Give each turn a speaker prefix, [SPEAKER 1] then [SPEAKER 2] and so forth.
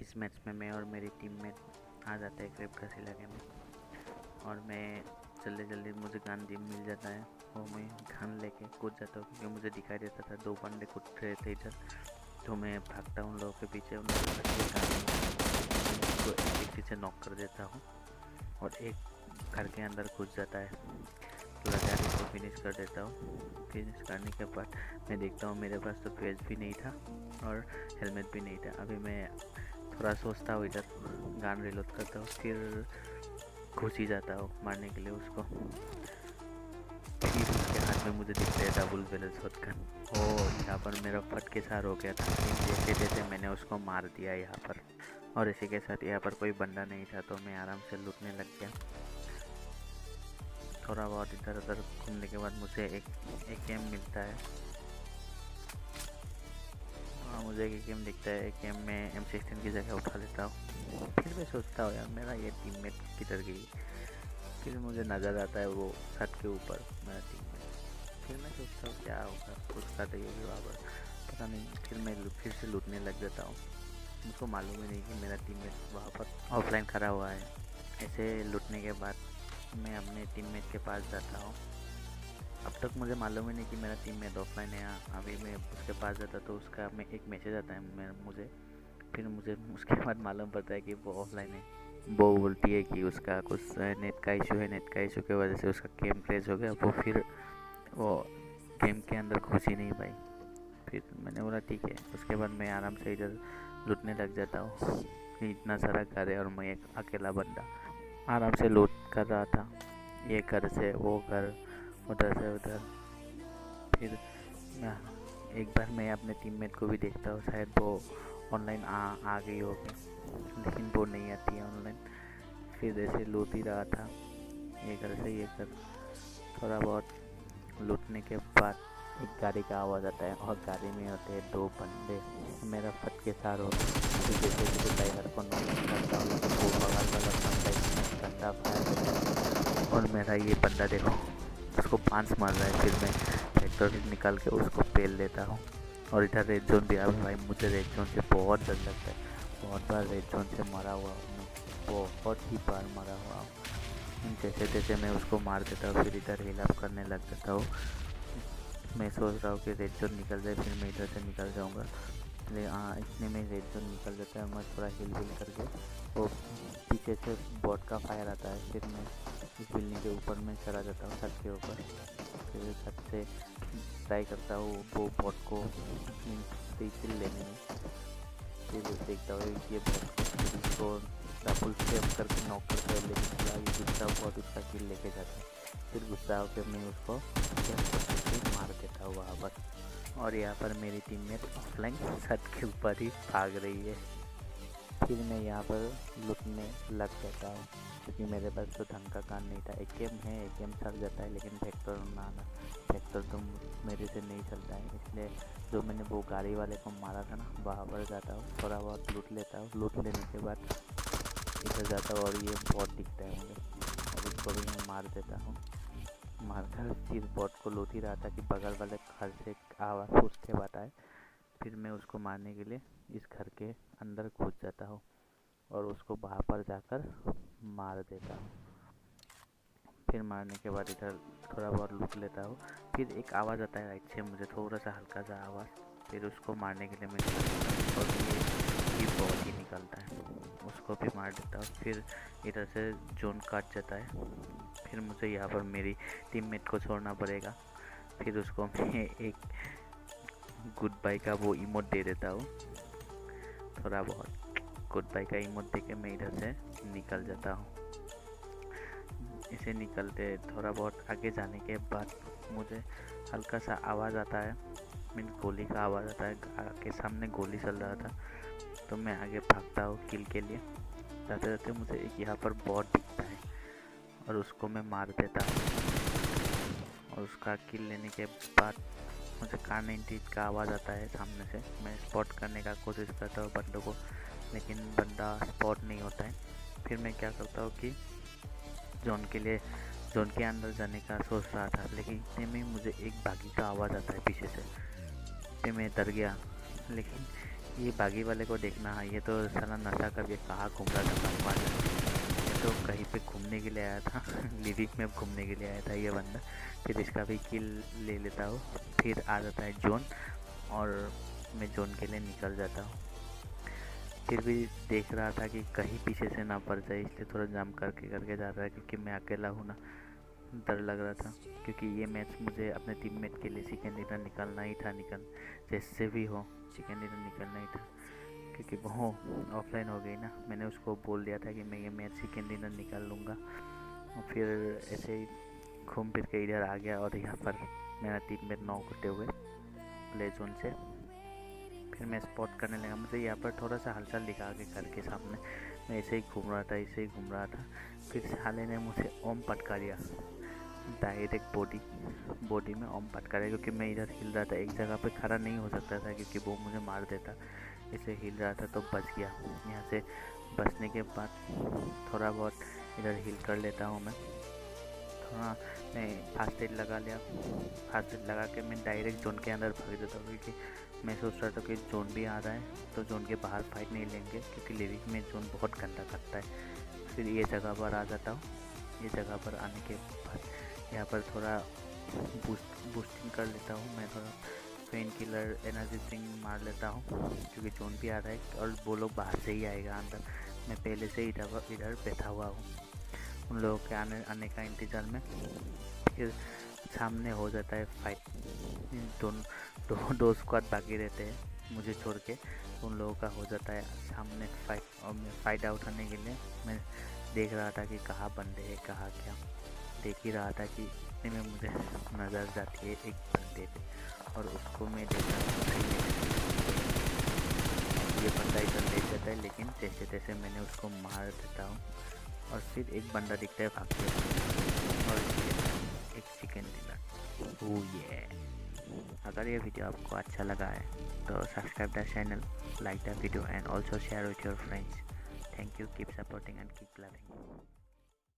[SPEAKER 1] इस मैच में मैं और मेरी टीममेट आ जाते हैं क्रेप घास इलाके में, और मैं जल्दी जल्दी मुझे गन मिल जाता है और मैं गन लेके कूद जाता हूँ, क्योंकि मुझे दिखाई देता था 2 बंदे कूद रहे थे इधर। तो मैं भागता हूँ उन लोगों के पीछे, उन लोगों को एक से नॉक कर देता हूँ और एक घर के अंदर घुस जाता है। तो लजारी को फिनिश कर देता हूँ। फिनिश करने के बाद मैं देखता हूँ मेरे पास तो फेस भी नहीं था और हेलमेट भी नहीं था। अभी मैं थोड़ा सोचता हूँ, इधर गन रिलोड करता हूँ, फिर घुस ही जाता हूँ मारने के लिए उसको। फिर उसके हाथ में मुझे दिखता है डबल बैरल शॉटगन। ओ, यहाँ पर मेरा फट के सार हो गया था, जैसे जैसे मैंने उसको मार दिया यहाँ पर। और इसी के साथ यहाँ पर कोई बंदा नहीं था, तो मैं आराम से लूटने लग गया। थोड़ा बहुत इधर उधर घूमने के बाद मुझे एक गेम मिलता है। मुझे एक गेम दिखता है, एक गेम में M16 की जगह उठा लेता हूँ। फिर मैं सोचता हूँ यार मेरा ये टीममेट किधर गई। फिर मुझे नज़र आता है वो छत के ऊपर मेरा टीममेट। फिर मैं सोचता हूँ क्या होगा, उसका तो होगी वहाँ पर, पता नहीं। फिर मैं फिर से लूटने लग जाता हूँ। मुझको मालूम ही नहीं कि मेरा टीममेट वहाँ पर ऑफलाइन खड़ा हुआ है। ऐसे लूटने के बाद मैं अपने टीममेट के पास जाता हूँ। अब तक मुझे मालूम ही नहीं कि मेरा टीममेट ऑफलाइन है। अभी मैं उसके पास जाता तो उसका में एक मैसेज आता है मुझे। फिर मुझे उसके बाद मालूम पड़ता है कि वो ऑफलाइन है। वो बोलती है कि उसका कुछ नेट का इशू है, नेट का इशू की वजह से उसका गेम क्रैश हो गया। फिर वो गेम के अंदर घुस ही नहीं पाई। फिर मैंने बोला ठीक है। उसके बाद मैं आराम से इधर लूटने लग जाता हूँ। इतना सारा घर है और मैं एक अकेला बंदा आराम से लूट कर रहा था, ये घर से वो घर, उधर से उधर। फिर एक बार मैं अपने टीममेट को भी देखता हूँ, शायद वो ऑनलाइन आ गई होगी, लेकिन वो नहीं आती है ऑनलाइन। फिर ऐसे लूट ही रहा था, ये घर से ये घर। थोड़ा बहुत लूटने के बाद एक गाड़ी का आवाज़ आता है और गाड़ी में होते हैं 2 बंदे। मेरा फट के सार हो गया। फिर जैसे जैसे टाइगर को नॉक करता हूँ, लेकिन वो बगल वाला बंदा इतना गंदा फायर करता है और मेरा ये बंदा देखो उसको 5 मार रहा है। फिर मैं ट्रैक्टर निकाल के उसको पेल लेता हूँ। और इधर रेड जोन भी आ भाई, मुझे रेड जोन से बहुत डर लगता है। बहुत बार रेड जोन से मरा हुआ हूँ मैं, बहुत ही बार मरा हुआ हूँ। जैसे तैसे मैं उसको मार देता हूँ, फिर इधर हील अप करने लग जाता हूँ। मैं सोच रहा हूँ कि रेड जोन निकल जाए, फिर मैं इधर से निकल जाऊँगा। लेकिन हाँ, इतने में रेड जोन निकल जाता है। मैं थोड़ा हिल करके वो पीछे से बॉट का फायर आता है। फिर मैं इस बिल्डिंग के ऊपर में चला जाता हूँ, छत के ऊपर। फिर छत से ट्राई करता हूँ वो बॉट को रिफिल लेने में। फिर देखता हूँ ये बॉट को डबल स्टेप करके नॉक करता है, लेकिन ये गुस्सा बॉट उसका किल लेके जाता है। फिर गुस्सा होकर मैं उसको मार देता हूँ वहाँ पर। और यहाँ पर मेरी टीममेट ऑफलाइन छत के ऊपर ही भाग रही है। फिर मैं यहाँ पर लूटने लग जाता हूँ, क्योंकि मेरे पास तो ढंग का कान नहीं था। एक गेम है, एक गेम चल जाता है, लेकिन वेक्टर ना वेक्टर तो मेरे से नहीं चलता है। इसलिए जो मैंने वो गाड़ी वाले को मारा था ना, वहाँ पर जाता हूँ, थोड़ा बहुत लूट लेता हूँ। लूट लेने के बाद इधर जाता हूँ और ये बॉट दिखता है मुझे, और इसको भी मैं मार देता हूँ। मारकर फिर बॉट को लूट ही रहा था कि बगल वाले घर से आवाज़ उसके बाद आए। फिर मैं उसको मारने के लिए इस घर के अंदर घुस जाता हूँ और उसको वहाँ पर जाकर मार देता हूँ। फिर मारने के बाद इधर थोड़ा बहुत लूट लेता हूँ। फिर एक आवाज़ आता है राइट से मुझे, थोड़ा सा हल्का सा आवाज़। फिर उसको मारने के लिए मैं और ये बहुत ही निकलता है, उसको भी मार देता हूँ। फिर इधर से जोन काट जाता है। फिर मुझे यहाँ पर मेरी टीममेट को छोड़ना पड़ेगा। फिर उसको मैं एक गुड बाय का वो इमोट दे देता हूँ। थोड़ा बहुत गुड बाय का इमोट दे के मैं इधर से निकल जाता हूँ। इसे निकलते थोड़ा बहुत आगे जाने के बाद मुझे हल्का सा आवाज़ आता है, मीन गोली का आवाज़ आता है। आगे सामने गोली चल रहा था, तो मैं आगे भागता हूँ किल के लिए। जाते जाते मुझे एक यहाँ पर बॉट दिखता है और उसको मैं मार देता हूँ। और उसका किल लेने के बाद मुझे कार 98 का आवाज़ आता है सामने से। मैं स्पॉट करने का कोशिश करता हूँ बंदों को, लेकिन बंदा स्पॉट नहीं होता है। फिर मैं क्या करता हूँ कि जोन के अंदर जाने का सोच रहा था, लेकिन इतने में मुझे एक बागी का आवाज़ आता है पीछे से। फिर मैं डर गया, लेकिन ये बागी वाले को देखना, हाँ ये तो साला नशा करके कहाँ घूम रहा था भगवान जाने। ये तो कहीं पे घूमने के लिए आया था लिविक में घूमने के लिए आया था ये बंदा। फिर इसका भी किल ले लेता हूँ। फिर आ जाता है जोन और मैं जोन के लिए निकल जाता हूँ। फिर भी देख रहा था कि कहीं पीछे से ना पड़ जाए, इसलिए थोड़ा जाम करके जा रहा है, क्योंकि मैं अकेला हूँ ना, डर लग रहा था। क्योंकि ये मैच मुझे अपने टीममेट के लिए सेकेंड डिनर निकालना ही था, जैसे भी हो सेकेंड डिनर निकालना ही था। क्योंकि वो ऑफलाइन हो गई ना, मैंने उसको बोल दिया था कि मैं ये मैच सेकेंड डिनर निकाल लूँगा। और फिर ऐसे ही घूम फिर के इधर आ गया और यहाँ पर मेरा टीममेट 9 होते हुए प्ले जोन से। फिर मैं स्पॉट करने लगा, मुझे यहाँ पर थोड़ा सा हलचल दिखा के घर के सामने। मैं ऐसे ही घूम रहा था। फिर साले ने मुझे ओम पटका दिया, डायरेक्ट बॉडी में ओम पटका दिया। क्योंकि मैं इधर हिल रहा था, एक जगह पे खड़ा नहीं हो सकता था क्योंकि वो मुझे मार देता। इसे हिल रहा था तो बच गया। यहाँ से बचने के बाद थोड़ा बहुत इधर हिल कर लेता हूँ मैं। थोड़ा मैं फास्ट एड लगा लिया। फास्ट एड लगा के मैं डायरेक्ट जोन के अंदर भाग देता हूँ, क्योंकि मैं सोच रहा था कि जोन भी आ रहा है तो जोन के बाहर फाइट नहीं लेंगे, क्योंकि लिविक में जोन बहुत गंदा करता है। फिर ये जगह पर आ जाता हूँ। ये जगह पर आने के बाद यहाँ पर थोड़ा बूस्टिंग कर लेता हूँ मैं। थोड़ा पेन किलर एनर्जी ड्रिंक मार लेता हूँ, क्योंकि जोन भी आ रहा है और वो लोग बाहर से ही आएगा अंदर। मैं पहले से इधर बैठा हुआ हूँ उन लोगों के आने का इंतज़ार में। फिर सामने हो जाता है फाइट। दो स्क्वाड बाकी रहते हैं मुझे छोड़ के, उन लोगों का हो जाता है सामने फाइट। और मैं फ़ायदा उठाने के लिए मैं देख रहा था कि कहाँ बंदे हैं कहाँ क्या। देख ही रहा था कि इतने में मुझे नज़र जाती है एक बंदे पे, और उसको मैं देख रहा था ये बंदा इधर ले जाता है, लेकिन जैसे तैसे मैंने उसको मार देता हूँ। और फिर एक बंदा दिखता है भागते हुए, और एक चिकन डिनर। ओह ये अगर ये वीडियो आपको अच्छा लगा है तो subscribe the channel, like the video and also share with your friends. Thank you, keep supporting and keep loving.